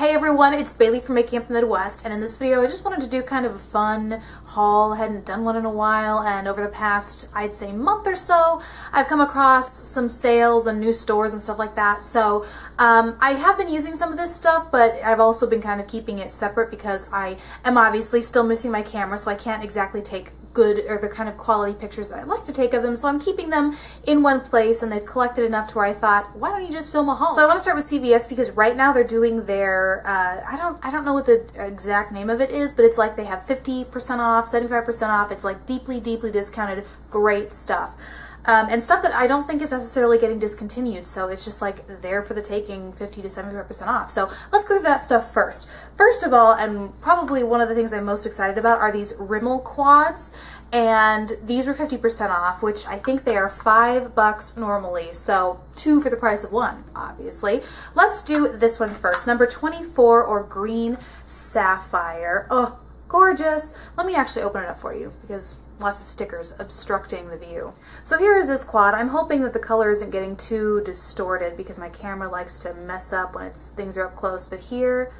Hey everyone, it's Bailey from Making Up the Midwest, and in this video I just wanted to do kind of a fun haul. I hadn't done one in a while, and over the past, I'd say, month or so, I've come across some sales and new stores and stuff like that. So I have been using some of this stuff, but I've also been kind of keeping it separate because I am obviously still missing my camera, so I can't exactly take good or the kind of quality pictures that I like to take of them, so I'm keeping them in one place, and they've collected enough to where I thought, why don't you just film a haul? So I want to start with CVS because right now they're doing their I don't know what the exact name of it is, but it's like they have 50% off, 75% off. It's like deeply discounted, great stuff. And stuff that I don't think is necessarily getting discontinued, so it's just like there for the taking, 50 to 75% off. So let's go through that stuff first. First of all, and probably one of the things I'm most excited about, are these Rimmel quads, and these were 50% off, which I think they are $5 normally, so 2 for the price of 1, obviously. Let's do this one first. Number 24, or Green Sapphire. Oh, gorgeous. Let me actually open it up for you because lots of stickers obstructing the view. So here is this quad. I'm hoping that the color isn't getting too distorted because my camera likes to mess up when things are up close, but here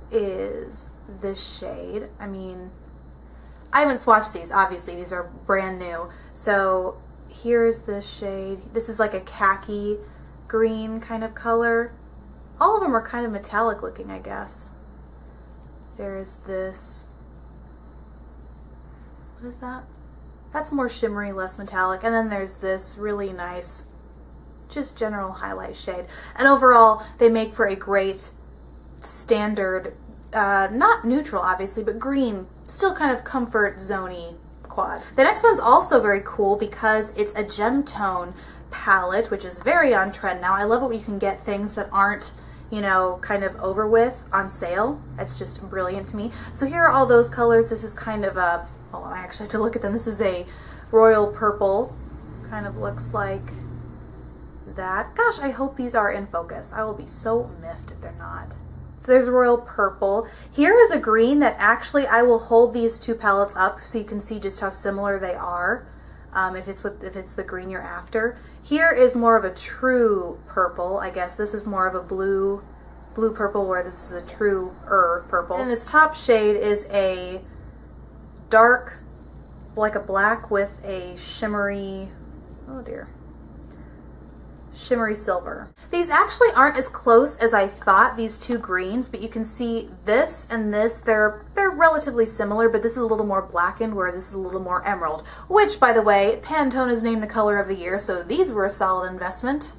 is this shade. I mean, I haven't swatched these, obviously. These are brand new. So here's this shade. This is like a khaki green kind of color. All of them are kind of metallic looking, I guess. There's this. What is that? That's more shimmery, less metallic. And then there's this really nice, just general highlight shade. And overall, they make for a great standard, not neutral obviously, but green, still kind of comfort zone-y quad. The next one's also very cool because it's a gem tone palette, which is very on trend now. I love it when you can get things that aren't, you know, kind of over with on sale. It's just brilliant to me. So here are all those colors. This is kind of a, hold on, I actually have to look at them. This is a royal purple, kind of looks like that. Gosh, I hope these are in focus. I will be so miffed if they're not. So there's royal purple. Here is a green that actually, I will hold these two palettes up so you can see just how similar they are, if it's the green you're after. Here is more of a true purple. I guess this is more of a blue purple, where this is a true purple. And this top shade is a dark, like a black with a shimmery, oh dear, shimmery silver. These actually aren't as close as I thought, these two greens, but you can see this and this, they're relatively similar, but this is a little more blackened, whereas this is a little more emerald, which, by the way, Pantone is named the color of the year, so these were a solid investment.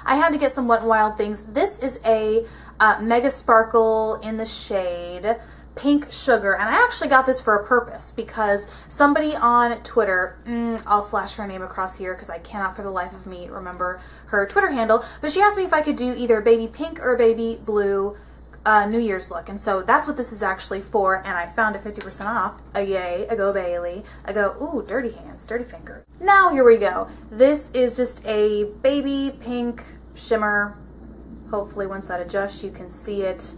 I had to get some Wet n Wild things. This is a Mega Sparkle in the shade Pink Sugar, and I actually got this for a purpose because somebody on Twitter, I'll flash her name across here because I cannot for the life of me remember her Twitter handle, but she asked me if I could do either a baby pink or a baby blue New Year's look, and so that's what this is actually for, and I found it 50% off. Yay, I go Bailey. I go, ooh, dirty hands, dirty finger. Now here we go. This is just a baby pink shimmer. Hopefully once that adjusts you can see it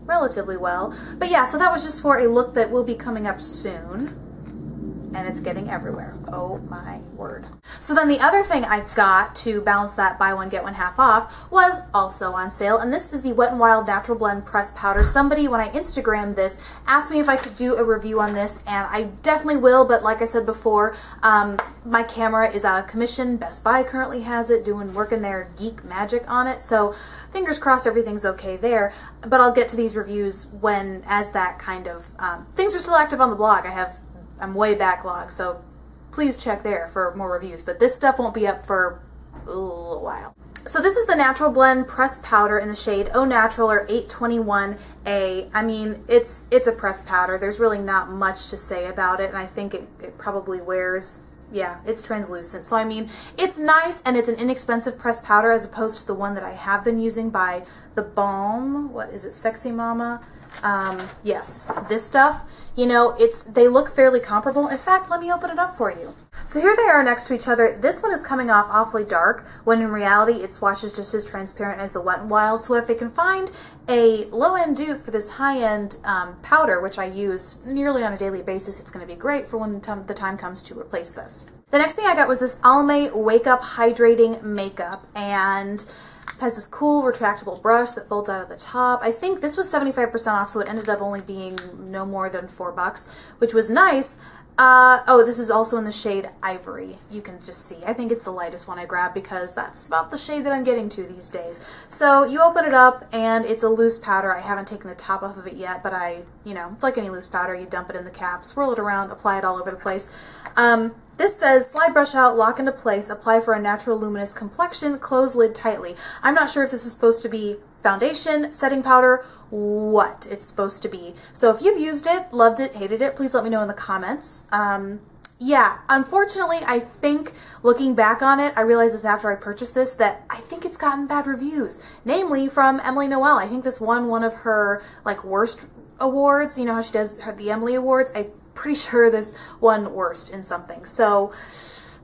relatively well. But yeah, so that was just for a look that will be coming up soon. And it's getting everywhere. Oh my word. So then the other thing I got to balance that buy one get one half off was also on sale, and this is the Wet n Wild Natural Blend Pressed Powder. Somebody, when I Instagrammed this, asked me if I could do a review on this, and I definitely will, but like I said before, my camera is out of commission. Best Buy currently has it, working their geek magic on it, so fingers crossed everything's okay there. But I'll get to these reviews as that kind of, things are still active on the blog. I'm way backlogged, so please check there for more reviews, but this stuff won't be up for a little while. So this is the Natural Blend Pressed Powder in the shade Au Natural, or 821A. I mean, it's a pressed powder. There's really not much to say about it, and I think it probably wears, yeah, it's translucent. So I mean, it's nice, and it's an inexpensive pressed powder as opposed to the one that I have been using by The Balm. What is it, Sexy Mama? Yes, this stuff, you know, they look fairly comparable. In fact, let me open it up for you. So here they are next to each other. This one is coming off awfully dark, when in reality it swatches just as transparent as the Wet n Wild. So if I can find a low-end dupe for this high-end powder, which I use nearly on a daily basis, it's going to be great for when the time comes to replace this. The next thing I got was this Almay Wake Up Hydrating Makeup, and has this cool retractable brush that folds out of the top. I think this was 75% off, so it ended up only being no more than $4, which was nice. Oh, this is also in the shade Ivory. You can just see. I think it's the lightest one I grabbed because that's about the shade that I'm getting to these days. So you open it up and it's a loose powder. I haven't taken the top off of it yet, but it's like any loose powder. You dump it in the cap, swirl it around, apply it all over the place. This says, slide brush out, lock into place, apply for a natural luminous complexion, close lid tightly. I'm not sure if this is supposed to be foundation, setting powder, what it's supposed to be. So if you've used it, loved it, hated it, please let me know in the comments. Yeah, unfortunately, I think looking back on it, I realized this after I purchased this, that I think it's gotten bad reviews, namely from Emily Noel. I think this won one of her like worst awards. You know how she does the Emily Awards? I'm pretty sure this won worst in something. So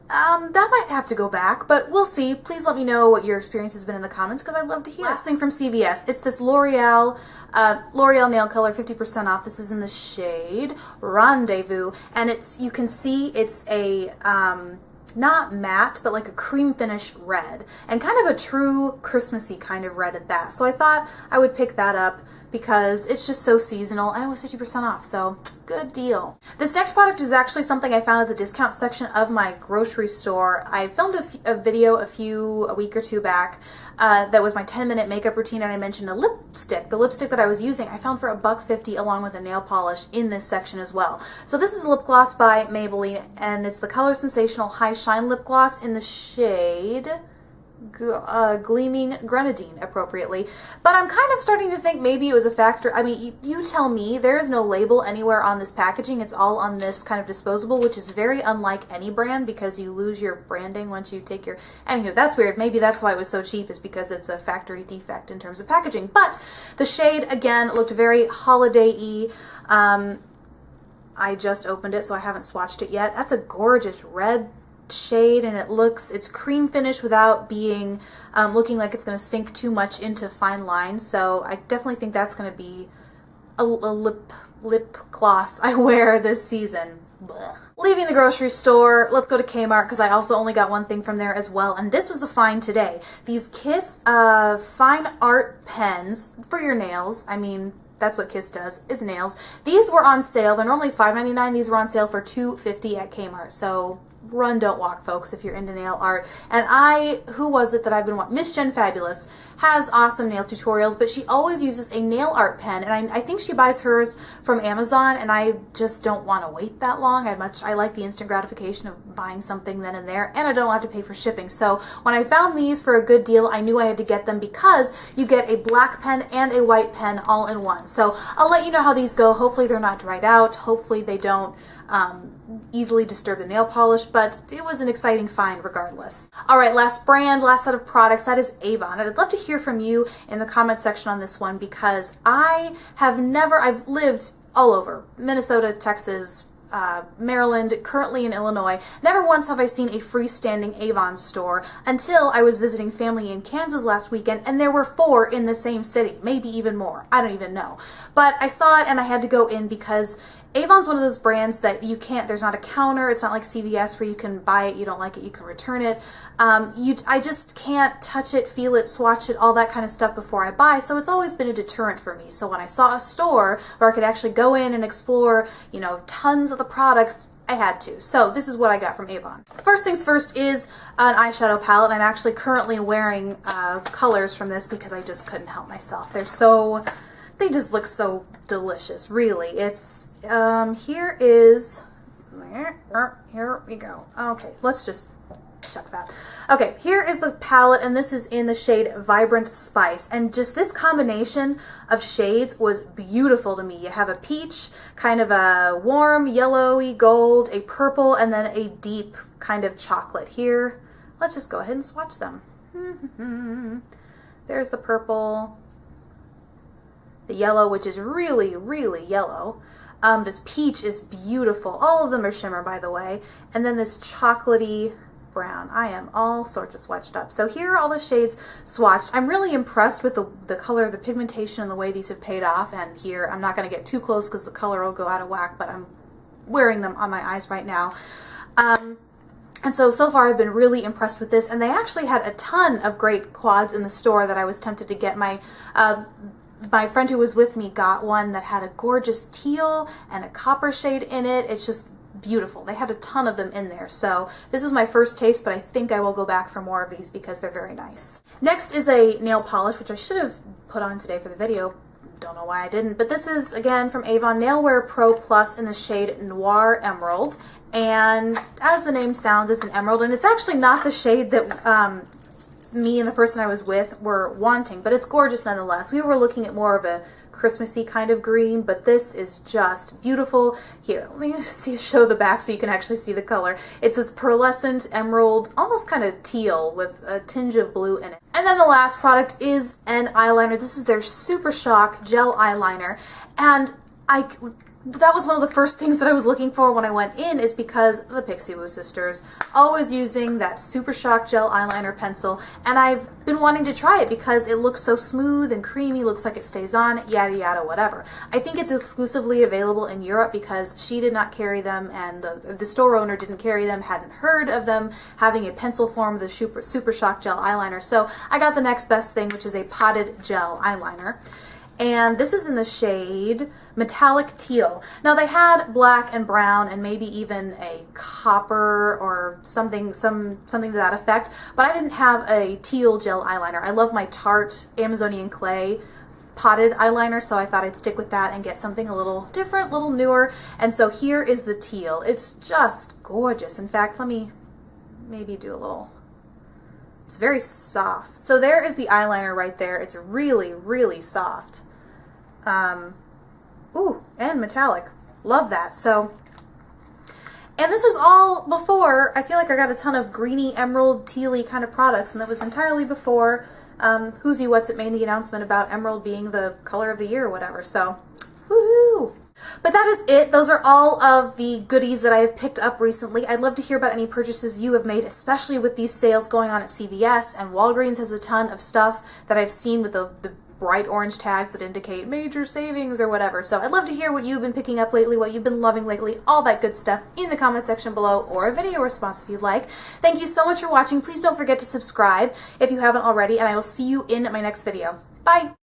that might have to go back, but we'll see. Please let me know what your experience has been in the comments because I'd love to hear. Last thing from CVS, it's this L'Oreal nail color, 50% off. This is in the shade Rendezvous, and you can see it's a not matte, but like a cream finish red, and kind of a true Christmassy kind of red at that. So I thought I would pick that up because it's just so seasonal, and it was 50% off, so good deal. This next product is actually something I found at the discount section of my grocery store. I filmed a video a week or two back that was my 10-minute makeup routine, and I mentioned a lipstick. The lipstick that I was using I found for $1.50 along with a nail polish in this section as well. So this is a lip gloss by Maybelline, and it's the Color Sensational High Shine Lip Gloss in the shade Gleaming Grenadine, appropriately. But I'm kind of starting to think maybe it was a factor. I mean, you tell me. There is no label anywhere on this packaging. It's all on this kind of disposable, which is very unlike any brand because you lose your branding once you take your... Anywho, that's weird. Maybe that's why it was so cheap, is because it's a factory defect in terms of packaging. But the shade, again, looked very holiday-y. I just opened it, so I haven't swatched it yet. That's a gorgeous red shade, and it's cream finish without being looking like it's going to sink too much into fine lines. So I definitely think that's going to be a lip gloss I wear this season. Blech. Leaving the grocery store, let's go to Kmart because I also only got one thing from there as well, and this was a find today. These Kiss fine art pens for your nails. I mean, that's what Kiss does, is nails. These were on sale. They're normally $5.99. These were on sale for $2.50 at Kmart. So run, don't walk, folks, if you're into nail art. And who was it that I've been watching? Miss Jen Fabulous has awesome nail tutorials, but she always uses a nail art pen, and I think she buys hers from Amazon, and I just don't want to wait that long. I like the instant gratification of buying something then and there, and I don't have to pay for shipping. So when I found these for a good deal, I knew I had to get them because you get a black pen and a white pen all in one. So I'll let you know how these go. Hopefully they're not dried out. Hopefully they don't easily disturb the nail polish, but it was an exciting find regardless. All right, last set of products, that is Avon. And I'd love to hear from you in the comment section on this one because I've lived all over Minnesota, Texas, Maryland, currently in Illinois. Never once have I seen a freestanding Avon store until I was visiting family in Kansas last weekend, and there were 4 in the same city, maybe even more. I don't even know. But I saw it and I had to go in because Avon's one of those brands that there's not a counter. It's not like CVS where you can buy it, you don't like it, you can return it. I just can't touch it, feel it, swatch it, all that kind of stuff before I buy, so it's always been a deterrent for me. So when I saw a store where I could actually go in and explore, tons of the products, I had to. So this is what I got from Avon. First things first is an eyeshadow palette. I'm actually currently wearing colors from this because I just couldn't help myself. They just look so delicious, really. It's, here we go. Okay, let's just check that. Okay, here is the palette, and this is in the shade Vibrant Spice, and just this combination of shades was beautiful to me. You have a peach, kind of a warm yellowy gold, a purple, and then a deep kind of chocolate here. Let's just go ahead and swatch them. There's the purple, the yellow, which is really, really yellow. This peach is beautiful. All of them are shimmer, by the way. And then this chocolatey brown. I am all sorts of swatched up. So here are all the shades swatched. I'm really impressed with the color, the pigmentation, and the way these have paid off. And here, I'm not going to get too close because the color will go out of whack, but I'm wearing them on my eyes right now. And so far I've been really impressed with this, and they actually had a ton of great quads in the store that I was tempted to get. My friend who was with me got one that had a gorgeous teal and a copper shade in it. It's just beautiful. They had a ton of them in there. So this is my first taste, but I think I will go back for more of these because they're very nice. Next is a nail polish, which I should have put on today for the video. Don't know why I didn't, but this is again from Avon, Nailwear Pro Plus in the shade Noir Emerald. And as the name sounds, it's an emerald, and it's actually not the shade that me and the person I was with were wanting, but it's gorgeous nonetheless. We were looking at more of a Christmassy kind of green, but this is just beautiful. Here, let me show the back so you can actually see the color. It's this pearlescent emerald, almost kind of teal with a tinge of blue in it. And then the last product is an eyeliner. This is their Super Shock Gel Eyeliner, and that was one of the first things that I was looking for when I went in, is because the Pixie Woo sisters always using that Super Shock Gel Eyeliner pencil, and I've been wanting to try it because it looks so smooth and creamy, looks like it stays on, yada yada whatever. I think it's exclusively available in Europe because she did not carry them, and the store owner didn't carry them, hadn't heard of them having a pencil form of the Super Shock Gel Eyeliner, so I got the next best thing, which is a potted gel eyeliner. And this is in the shade Metallic Teal. Now they had black and brown and maybe even a copper or something to that effect, but I didn't have a teal gel eyeliner. I love my Tarte Amazonian Clay potted eyeliner, so I thought I'd stick with that and get something a little different, a little newer. And so here is the teal. It's just gorgeous. In fact, let me maybe do a little... It's very soft. So there is the eyeliner right there. It's really, really soft. Ooh, and metallic. Love that. So, and this was all before, I feel like I got a ton of greeny, emerald, tealy kind of products, and that was entirely before Who's What's It made the announcement about emerald being the color of the year or whatever. So, woohoo! But that is it. Those are all of the goodies that I have picked up recently. I'd love to hear about any purchases you have made, especially with these sales going on at CVS, and Walgreens has a ton of stuff that I've seen with the bright orange tags that indicate major savings or whatever. So I'd love to hear what you've been picking up lately, what you've been loving lately, all that good stuff in the comment section below, or a video response if you'd like. Thank you so much for watching. Please don't forget to subscribe if you haven't already, and I will see you in my next video. Bye!